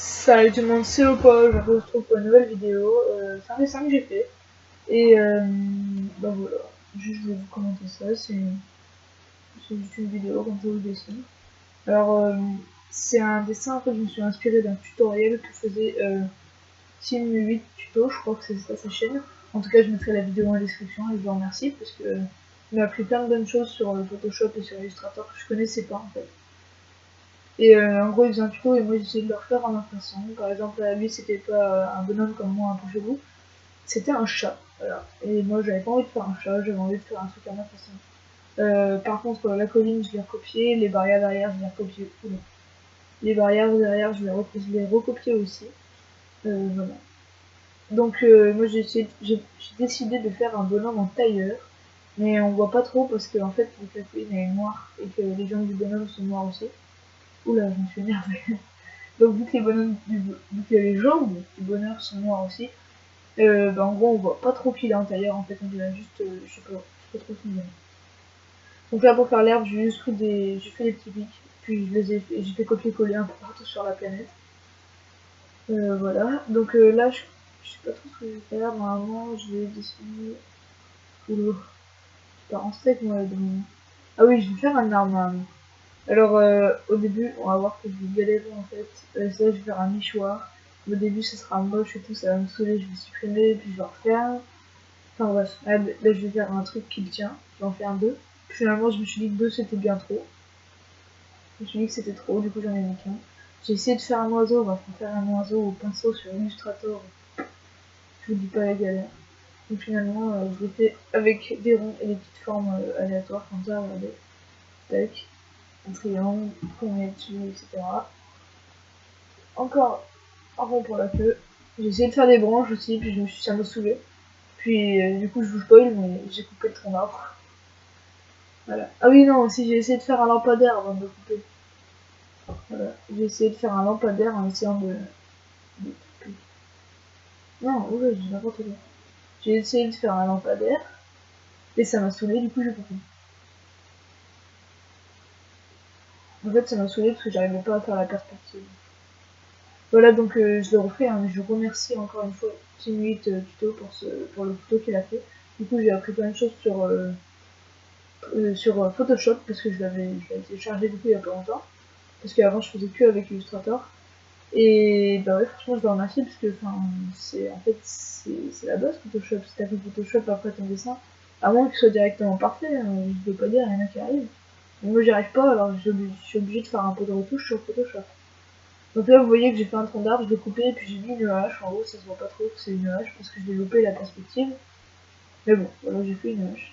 Salut tout le monde, c'est Opa, je vous retrouve pour une nouvelle vidéo. C'est un dessin que j'ai fait. Et bah voilà, juste je vais vous commenter ça, c'est juste une vidéo comme ça je vous dessine. Alors c'est un dessin, en fait je me suis inspiré d'un tutoriel que faisait Team 8 Tuto, je crois que c'est ça sa chaîne. En tout cas je mettrai la vidéo en description et je vous remercie parce que il m'a appris plein de bonnes choses sur Photoshop et sur Illustrator que je connaissais pas en fait. Et en gros, il faisait un tuto et moi j'essayais de le refaire à ma façon. Par exemple, lui, c'était pas un bonhomme comme moi, un peu chelou, c'était un chat. Voilà. Et moi, j'avais pas envie de faire un chat, j'avais envie de faire un truc à ma façon. Par contre, la colline, je l'ai recopiée, les barrières derrière, je l'ai recopié. Les barrières derrière, je l'ai recopié aussi. Voilà. Donc, moi, j'ai décidé de faire un bonhomme en tailleur. Mais on voit pas trop parce que, en fait, vu que la colline elle est noire et que les jambes du bonhomme sont noires aussi. Oula, je me suis énervée. Donc vu que les jambes du bonheur sont noires aussi, bah, en gros on voit pas trop qu'il est à l'intérieur en fait, on dirait juste, je sais pas trop ce dire. Donc là pour faire l'herbe j'ai fait des petits pics, puis j'ai fait copier-coller un peu partout sur la planète. Voilà, donc là je sais pas trop ce que je vais faire, normalement je vais dessiner... Oula, je pars en steak moi donc... Ah oui, je vais faire un arbre normalement. Alors au début on va voir que je vais galérer en fait, ça je vais faire un nichoir. Au début ça sera moche et tout, ça va me saouler, je vais supprimer, puis je vais refaire. Enfin bref, là je vais faire un truc qui tient, je vais en faire deux. Finalement je me suis dit que deux c'était bien trop. Je me suis dit que c'était trop, du coup j'en ai mis qu'un. J'ai essayé de faire un oiseau, on va faire un oiseau au pinceau sur Illustrator. Je vous dis pas la galère. Donc finalement je l'ai fait avec des ronds et des petites formes aléatoires comme ça, regardez. Tac, un triangle, qu'on met dessus, etc. Encore un rond pour la queue. J'ai essayé de faire des branches aussi, puis ça m'a saoulé. Puis du coup je vous spoil, mais j'ai coupé le tronc d'arbre. Voilà. Ah oui non, aussi j'ai essayé de faire un lampadaire avant de le couper. Voilà. J'ai essayé de faire un lampadaire en essayant de couper. Non, oula, j'ai n'importe quoi. J'ai essayé de faire un lampadaire, et ça m'a saoulé, du coup j'ai coupé. En fait ça m'a saoulé parce que j'arrivais pas à faire la perspective. Voilà, donc je le refais, hein, je remercie encore une fois Team 8 Tuto pour le tuto qu'il a fait. Du coup j'ai appris plein de choses sur Photoshop parce que je l'avais téléchargé du coup il y a pas longtemps. Parce qu'avant je faisais que avec Illustrator. Et bah ouais, franchement je le remercie parce que c'est la base Photoshop. Si t'as fait Photoshop après ton dessin, à moins qu'il soit directement parfait, hein, je veux pas dire, il y en a qui arrivent. Mais moi j'y arrive pas, alors je suis obligée de faire un peu de retouche sur Photoshop. Donc là vous voyez que j'ai fait un tronc d'arbre, je l'ai coupé et puis j'ai mis une hache. En haut ça se voit pas trop que c'est une hache parce que je l'ai loupé la perspective. Mais bon, voilà, j'ai fait une hache.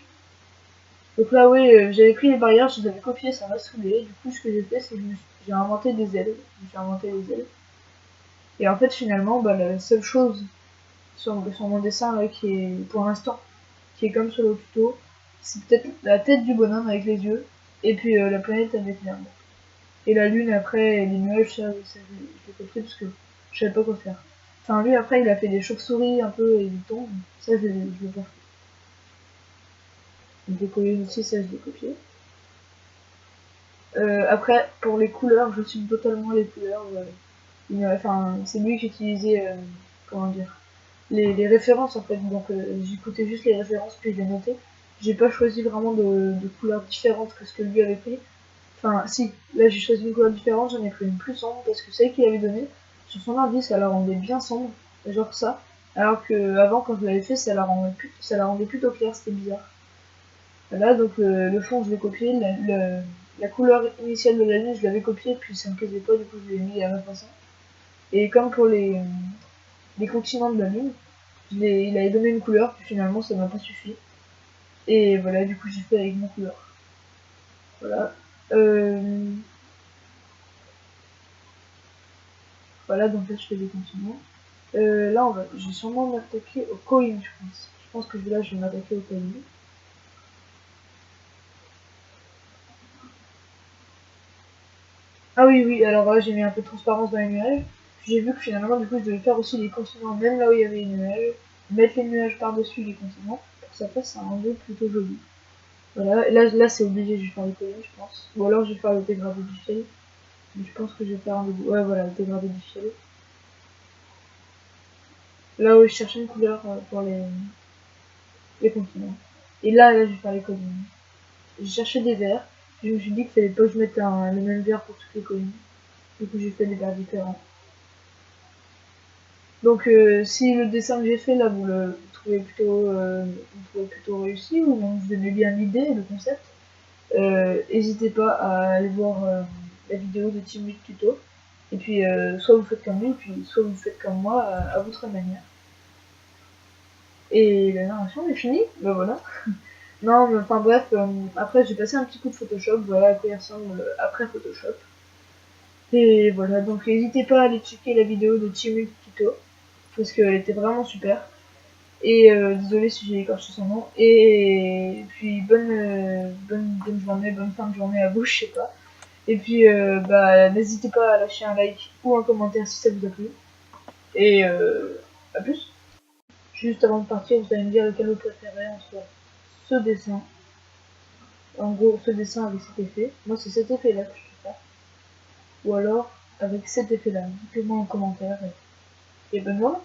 Donc là oui, j'avais pris les barrières, je les avais copiées, ça m'a saoulé. Du coup ce que j'ai fait c'est que j'ai inventé des ailes. J'ai inventé des ailes. Et en fait finalement bah, la seule chose sur mon dessin là, qui est pour l'instant qui est comme sur le tuto, c'est peut-être la tête du bonhomme avec les yeux et puis la planète avec l'herbe. Et la lune après, et les nuages, ça je l'ai compris parce que je savais pas quoi faire. Enfin lui après il a fait des chauves-souris un peu et des tons, ça je l'ai pas fait. Donc les collines aussi, ça je l'ai copié. Après pour les couleurs, je suis totalement les couleurs. Enfin c'est lui qui utilisait comment dire les références en fait, donc j'écoutais juste les références puis je les notais. J'ai pas choisi vraiment de couleurs différentes que ce que lui avait pris. Enfin si, là j'ai choisi une couleur différente, j'en ai pris une plus sombre parce que celle qu'il avait donnée sur son ordi ça la rendait bien sombre, genre ça. Alors que avant quand je l'avais fait ça la rendait plutôt claire, c'était bizarre. Voilà, donc le fond je l'ai copié, la couleur initiale de la lune je l'avais copiée puis ça me plaisait pas, du coup je l'ai mis à ma façon. Et comme pour les continents de la lune, il avait donné une couleur, puis finalement ça m'a pas suffi. Et voilà, du coup j'ai fait avec ma couleur. Voilà. Voilà, donc là je fais des continents. Là je vais sûrement m'attaquer aux collines, je pense. Je pense que là je vais m'attaquer aux collines. Ah oui, oui, alors là j'ai mis un peu de transparence dans les nuages. Puis j'ai vu que finalement du coup je devais faire aussi les continents même là où il y avait les nuages. Mettre les nuages par-dessus les continents pour que ça fasse un rendu plutôt joli. Voilà, là c'est obligé, je vais faire les collines je pense. Ou alors je vais faire le dégradé du ciel. Mais je pense que je vais faire un début. Ouais, voilà, le dégradé du ciel. là où je cherchais une couleur pour les continents. Et là, je vais faire les collines. J'ai cherché des verts, je me suis dit qu'il fallait pas que je mette le même vert pour toutes les collines. Du coup, j'ai fait des verts différents. Donc, si le dessin que j'ai fait là, vous trouvez plutôt réussi, ou vous aimez bien l'idée, le concept, n'hésitez pas à aller voir la vidéo de Team 8 Tuto. Et puis, soit vous faites comme lui, puis soit vous faites comme moi, à votre manière. Et la narration est finie, bah voilà. Non, mais enfin bref, après j'ai passé un petit coup de Photoshop, voilà à quoi il ressemble après Photoshop. Et voilà, donc n'hésitez pas à aller checker la vidéo de Team Tuto, parce qu'elle était vraiment super. Et désolé si j'ai écorché son nom. Et puis bonne journée, bonne fin de journée à vous, je sais pas. Et puis bah n'hésitez pas à lâcher un like ou un commentaire si ça vous a plu. Et à plus. Juste avant de partir, vous allez me dire lequel vous préférez entre ce dessin, en gros ce dessin avec cet effet. Moi c'est cet effet là que je préfère. Ou alors avec cet effet là. Dites-le moi en commentaire et bonne journée.